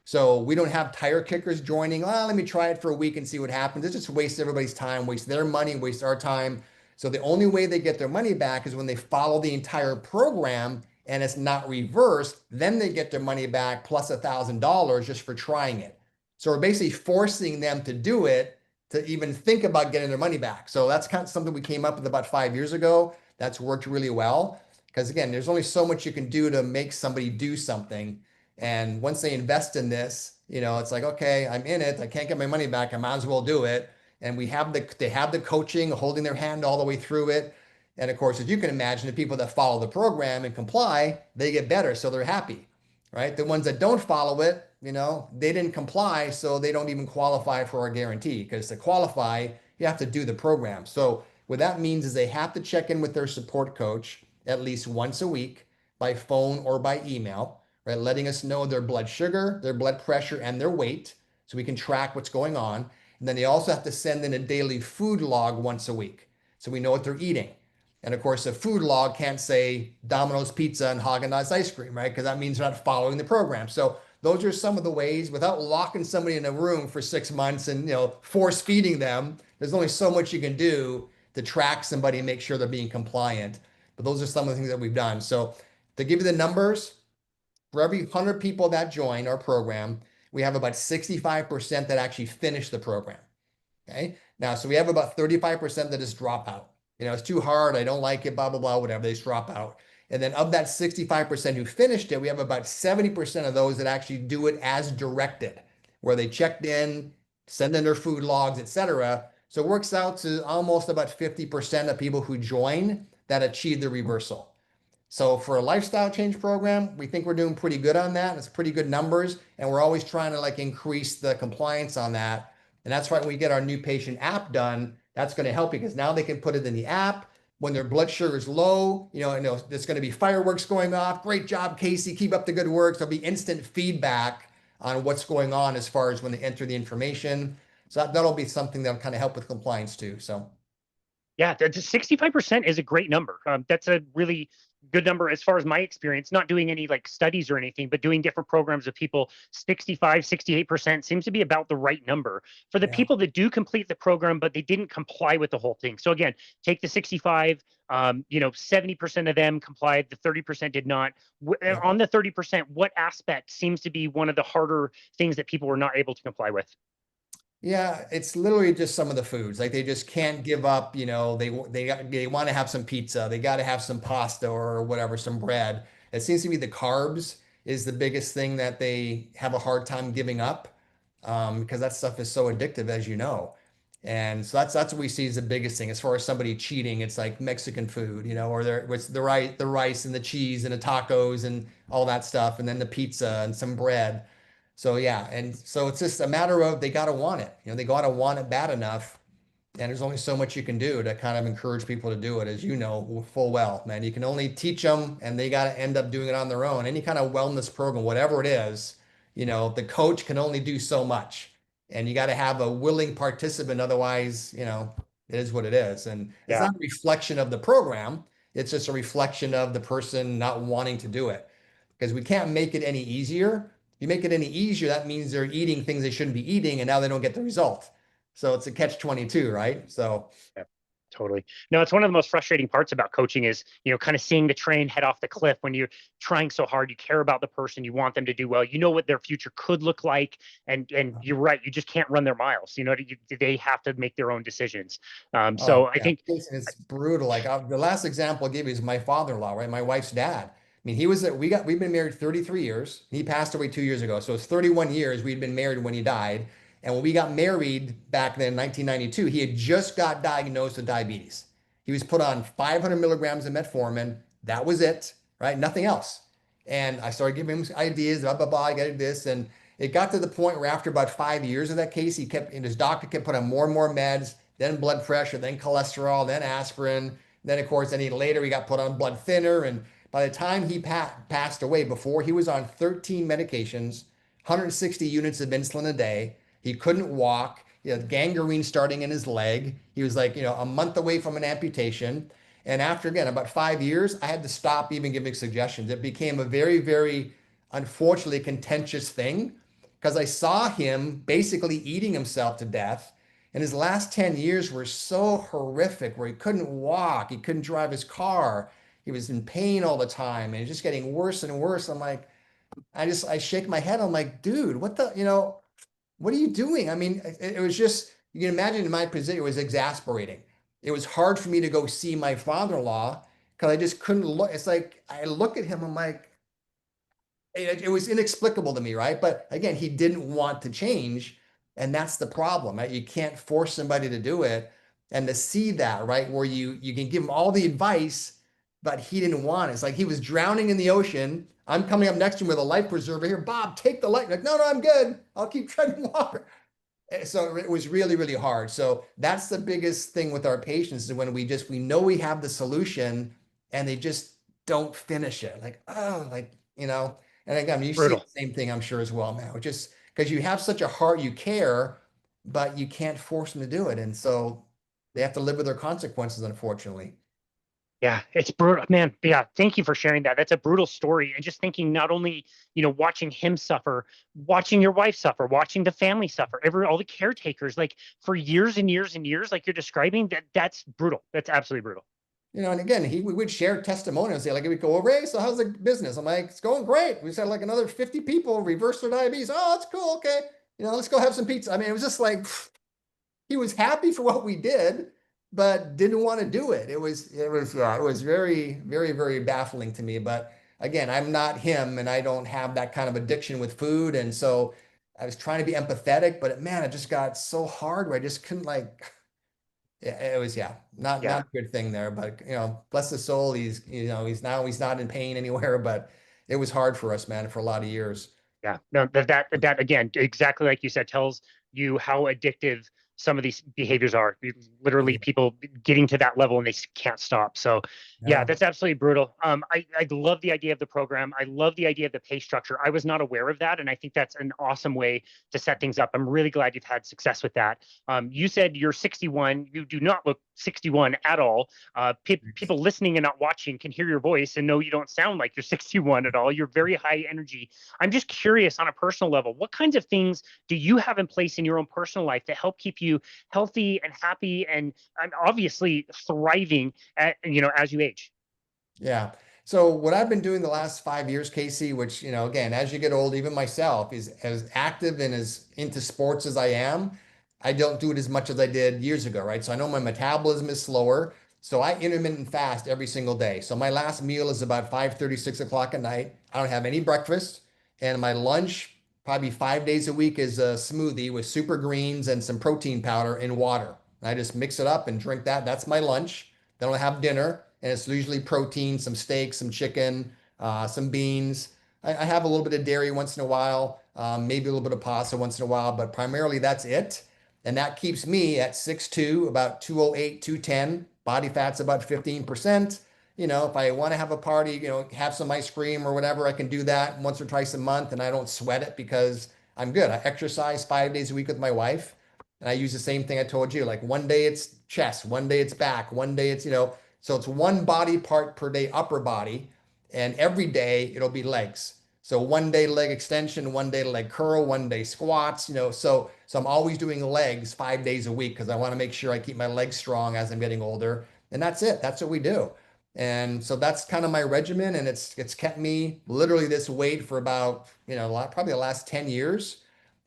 So we don't have tire kickers joining. Oh, let me try it for a week and see what happens. It just wastes everybody's time, wastes their money, wastes our time. So the only way they get their money back is when they follow the entire program and it's not reversed. Then they get their money back plus $1,000 just for trying it. So we're basically forcing them to do it to even think about getting their money back. So that's kind of something we came up with about 5 years ago. That's worked really well. Because again, there's only so much you can do to make somebody do something. And once they invest in this, it's like, okay, I'm in it. I can't get my money back. I might as well do it. And they have the coaching, holding their hand all the way through it. And of course, as you can imagine, the people that follow the program and comply, they get better. So they're happy, right? The ones that don't follow it, they didn't comply, so they don't even qualify for our guarantee. Because to qualify, you have to do the program. So what that means is they have to check in with their support coach at least once a week by phone or by email, right? Letting us know their blood sugar, their blood pressure, and their weight so we can track what's going on. And then they also have to send in a daily food log once a week so we know what they're eating. And of course, a food log can't say Domino's pizza and Haagen-Dazs ice cream, right? Because that means they're not following the program. So those are some of the ways without locking somebody in a room for 6 months and force feeding them. There's only so much you can do to track somebody and make sure they're being compliant. But those are some of the things that we've done. So to give you the numbers, for every 100 people that join our program, we have about 65% that actually finish the program. Okay. Now, so we have about 35% that just drop out. It's too hard. I don't like it, blah, blah, blah, whatever. They just drop out. And then of that 65% who finished it, we have about 70% of those that actually do it as directed, where they checked in, send in their food logs, etc. So it works out to almost about 50% of people who join that achieve the reversal. So for a lifestyle change program, we think we're doing pretty good on that. It's pretty good numbers, and we're always trying to like increase the compliance on that. And that's why when we get our new patient app done, that's going to help because now they can put it in the app when their blood sugar is low. There's going to be fireworks going off. Great job, Casey. Keep up the good work. There'll be instant feedback on what's going on as far as when they enter the information. So that'll be something that'll kind of help with compliance too. So. Yeah, that's 65% is a great number. That's a really good number as far as my experience, not doing any like studies or anything, but doing different programs with people. 65, 68% seems to be about the right number for the Yeah. people that do complete the program, but they didn't comply with the whole thing. So again, take the 65, 70% of them complied, the 30% did not. Yeah. On the 30%, what aspect seems to be one of the harder things that people were not able to comply with? Yeah, it's literally just some of the foods. Like they just can't give up, they want to have some pizza. They got to have some pasta or whatever, some bread. It seems to be the carbs is the biggest thing that they have a hard time giving up, because that stuff is so addictive, as you know. And so that's what we see as the biggest thing. As far as somebody cheating, it's like Mexican food, or with the rice and the cheese and the tacos and all that stuff, and then the pizza and some bread. So yeah, and so it's just a matter of they gotta want it. They gotta want it bad enough. And there's only so much you can do to kind of encourage people to do it, as you know full well, man. You can only teach them, and they got to end up doing it on their own. Any kind of wellness program, whatever it is, the coach can only do so much, and you got to have a willing participant. Otherwise, it is what it is, and it's Yeah. not a reflection of the program. It's just a reflection of the person not wanting to do it, because we can't make it any easier. If you make it any easier, that means they're eating things they shouldn't be eating, and now they don't get the result. So it's a catch 22, right? So Yeah, totally. No, it's one of the most frustrating parts about coaching is, kind of seeing the train head off the cliff when you're trying so hard. You care about the person, you want them to do well. You know what their future could look like, and you're right. You just can't run their miles. They have to make their own decisions. oh So I yeah, think, Jason, it's brutal. Like the last example I'll give you is my father-in-law, right? My wife's dad. I mean, we've been married 33 years. He passed away 2 years ago. So it's 31 years we'd been married when he died. And when we got married back then, 1992, he had just got diagnosed with diabetes. He was put on 500 milligrams of metformin. That was it, right? Nothing else. And I started giving him ideas, blah, blah, blah. I got to do this. And it got to the point where after about 5 years of that case, and his doctor kept putting on more and more meds, then blood pressure, then cholesterol, then aspirin. Then, of course, later he got put on blood thinner. And by the time he passed away, before he was on 13 medications, 160 units of insulin a day. He couldn't walk. He had gangrene starting in his leg. He was like, a month away from an amputation. And after, again, about 5 years, I had to stop even giving suggestions. It became a very, very, unfortunately, contentious thing because I saw him basically eating himself to death. And his last 10 years were so horrific where he couldn't walk, he couldn't drive his car, he was in pain all the time, and it's just getting worse and worse. I'm like, I shake my head. I'm like, dude, what are you doing? I mean, it was just, you can imagine in my position, it was exasperating. It was hard for me to go see my father-in-law because I just couldn't look. It's like, I look at him, I'm like, it was inexplicable to me, right? But again, he didn't want to change. And that's the problem, right? You can't force somebody to do it. And to see that, right, where you can give him all the advice, but he didn't want it. It's like he was drowning in the ocean. I'm coming up next to him with a life preserver here. Bob, take the light. Like, no, no, I'm good. I'll keep treading water. So it was really, really hard. So that's the biggest thing with our patients is when we know we have the solution and they just don't finish it. Like, oh, like, and again, you see the brutal. same thing, I'm sure, as well now. Just because you have such a heart, you care, but you can't force them to do it. And so they have to live with their consequences, unfortunately. Yeah, it's brutal, man. Yeah, thank you for sharing that. That's a brutal story. And just thinking, not only, watching him suffer, watching your wife suffer, watching the family suffer, all the caretakers, like for years and years and years, like you're describing, that's brutal. That's absolutely brutal. And again, we would share testimonials. Say, like, we go over, hey, so how's the business? I'm like, it's going great. We said like another 50 people reverse their diabetes. Oh, that's cool. Okay. Let's go have some pizza. I mean, it was just like, he was happy for what we did, but didn't want to do it. Yeah, it was very, very, very baffling to me. But again, I'm not him and I don't have that kind of addiction with food. And so I was trying to be empathetic, but man, it just got so hard where I just couldn't like, it was, yeah, Yeah. not a good thing there, but bless his soul. He's not in pain anywhere, but it was hard for us, man, for a lot of years. Yeah, no, that again, exactly like you said, tells you how addictive some of these behaviors are. Literally, Yeah. people getting to that level and they can't stop. So, yeah, Yeah. that's absolutely brutal. I love the idea of the program. I love the idea of the pay structure. I was not aware of that, and I think that's an awesome way to set things up. I'm really glad you've had success with that. You said you're 61. You do not look 61 at all. People listening and not watching can hear your voice and know you don't sound like you're 61 at all. You're very high energy. I'm just curious on a personal level, what kinds of things do you have in place in your own personal life that help keep you healthy and happy and obviously thriving as you age? Yeah. So what I've been doing the last 5 years, Casey, which, again, as you get old, even myself is as active and as into sports as I am. I don't do it as much as I did years ago, right? So I know my metabolism is slower. So I intermittent fast every single day. So my last meal is about 5:30, 6 o'clock at night. I don't have any breakfast. And my lunch, probably 5 days a week, is a smoothie with super greens and some protein powder and water. I just mix it up and drink that. That's my lunch. Then I'll have dinner, and it's usually protein, some steak, some chicken, some beans. I have a little bit of dairy once in a while, maybe a little bit of pasta once in a while, but primarily that's it. And that keeps me at 6'2", about 208, 210. Body fat's about 15%. If I want to have a party, have some ice cream or whatever, I can do that once or twice a month, and I don't sweat it because I'm good. I exercise 5 days a week with my wife. And I use the same thing I told you. Like one day it's chest, one day it's back, one day it's. So it's one body part per day, upper body, and every day it'll be legs. So one day leg extension, one day leg curl, one day squats. So I'm always doing legs 5 days a week because I want to make sure I keep my legs strong as I'm getting older. And that's it. That's what we do. And so that's kind of my regimen, and it's kept me literally this weight for about, probably the last 10 years.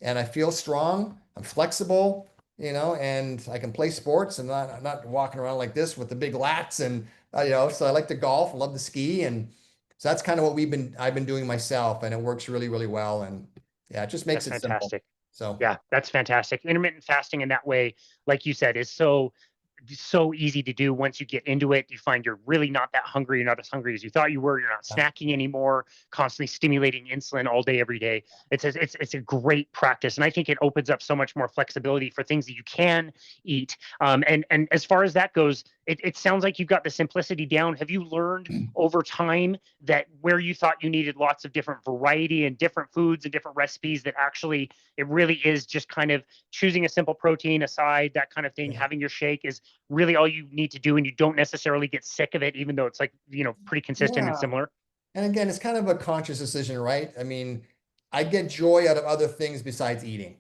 And I feel strong. I'm flexible, and I can play sports and not walking around like this with the big lats and so I like to golf, love to ski, and so that's kind of what I've been doing myself, and it works really, really well, and yeah, it just makes That's it simple. fantastic. So Yeah, that's fantastic. Intermittent fasting in that way, like you said, is so easy to do. Once you get into it, you find you're really not that hungry. You're not as hungry as you thought you were. You're not snacking anymore, constantly stimulating insulin all day, every day. It's a great practice. And I think it opens up so much more flexibility for things that you can eat. And as far as that goes, it sounds like you've got the simplicity down. Have you learned over time that where you thought you needed lots of different variety and different foods and different recipes, that actually it really is just kind of choosing a simple protein aside, that kind of thing, yeah. having your shake is really all you need to do, and you don't necessarily get sick of it, even though it's like pretty consistent and Yeah. similar. And again, it's kind of a conscious decision, right? I mean, I get joy out of other things besides eating,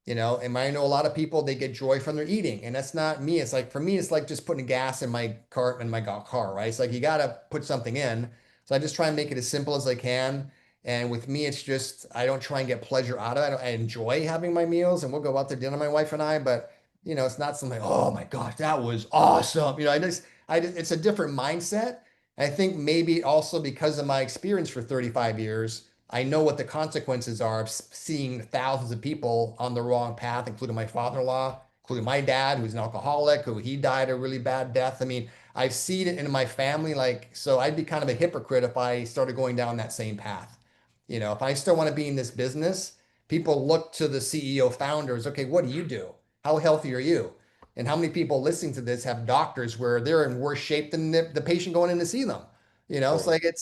and I know a lot of people, they get joy from their eating, and that's not me. It's like, for me, it's like just putting gas in my cart in my car, right? It's like you got to put something in. So I just try and make it as simple as I can. And with me, it's just, I don't try and get pleasure out of it. I enjoy having my meals, and we'll go out to dinner, my wife and I, but it's not something like, oh my gosh, that was awesome. It's a different mindset. I think maybe also because of my experience for 35 years, I know what the consequences are of seeing thousands of people on the wrong path, including my father-in-law, including my dad, who's an alcoholic, who he died a really bad death. I mean, I've seen it in my family, so I'd be kind of a hypocrite if I started going down that same path. If I still want to be in this business, people look to the CEO founders. Okay, what do you do? How healthy are you? And how many people listening to this have doctors where they're in worse shape than the patient going in to see them? It's Totally. like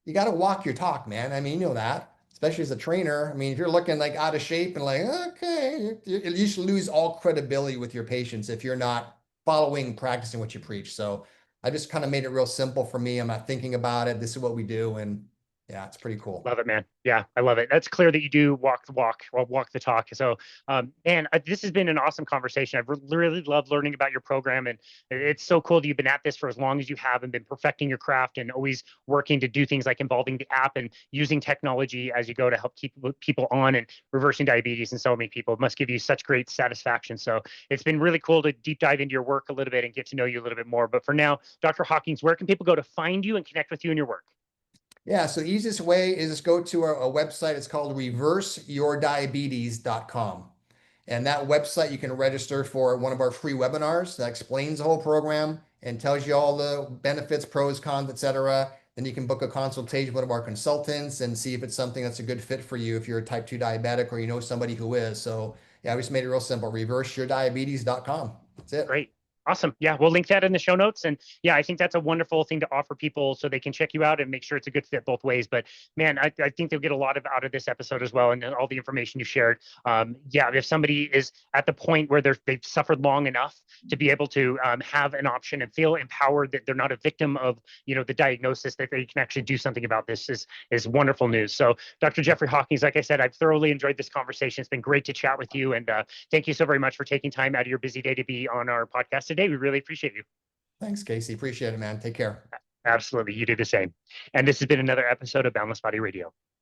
you got to walk your talk, man. I mean, that, especially as a trainer. I mean, if you're looking like out of shape and like, okay, you should lose all credibility with your patients if you're not following, practicing what you preach. So I just kind of made it real simple for me. I'm not thinking about it. This is what we do. And yeah, it's pretty cool. Love it, man. Yeah, I love it. That's clear that you do walk the walk or walk the talk. So, man, this has been an awesome conversation. I've really loved learning about your program, and it's so cool that you've been at this for as long as you have and been perfecting your craft and always working to do things like involving the app and using technology as you go to help keep people on and reversing diabetes and so many people. It must give you such great satisfaction. So it's been really cool to deep dive into your work a little bit and get to know you a little bit more. But for now, Dr. Hawkins, where can people go to find you and connect with you and your work? Yeah, so easiest way is just go to our website. It's called reverseyourdiabetes.com. And that website, you can register for one of our free webinars that explains the whole program and tells you all the benefits, pros, cons, etc. Then you can book a consultation with one of our consultants and see if it's something that's a good fit for you if you're a type 2 diabetic or you know somebody who is. So yeah, we just made it real simple. reverseyourdiabetes.com. That's it. Great. Awesome. Yeah, we'll link that in the show notes. And yeah, I think that's a wonderful thing to offer people so they can check you out and make sure it's a good fit both ways. But man, I think they'll get a lot out of this episode as well, and all the information you shared. Yeah, if somebody is at the point where they've suffered long enough to be able to have an option and feel empowered that they're not a victim of the diagnosis, that they can actually do something about this is wonderful news. So Dr. Jeffrey Hockings, like I said, I've thoroughly enjoyed this conversation. It's been great to chat with you, and thank you so very much for taking time out of your busy day to be on our podcast today. We really appreciate you. Thanks, Casey. Appreciate it, man. Take care. Absolutely. You do the same. And this has been another episode of Boundless Body Radio.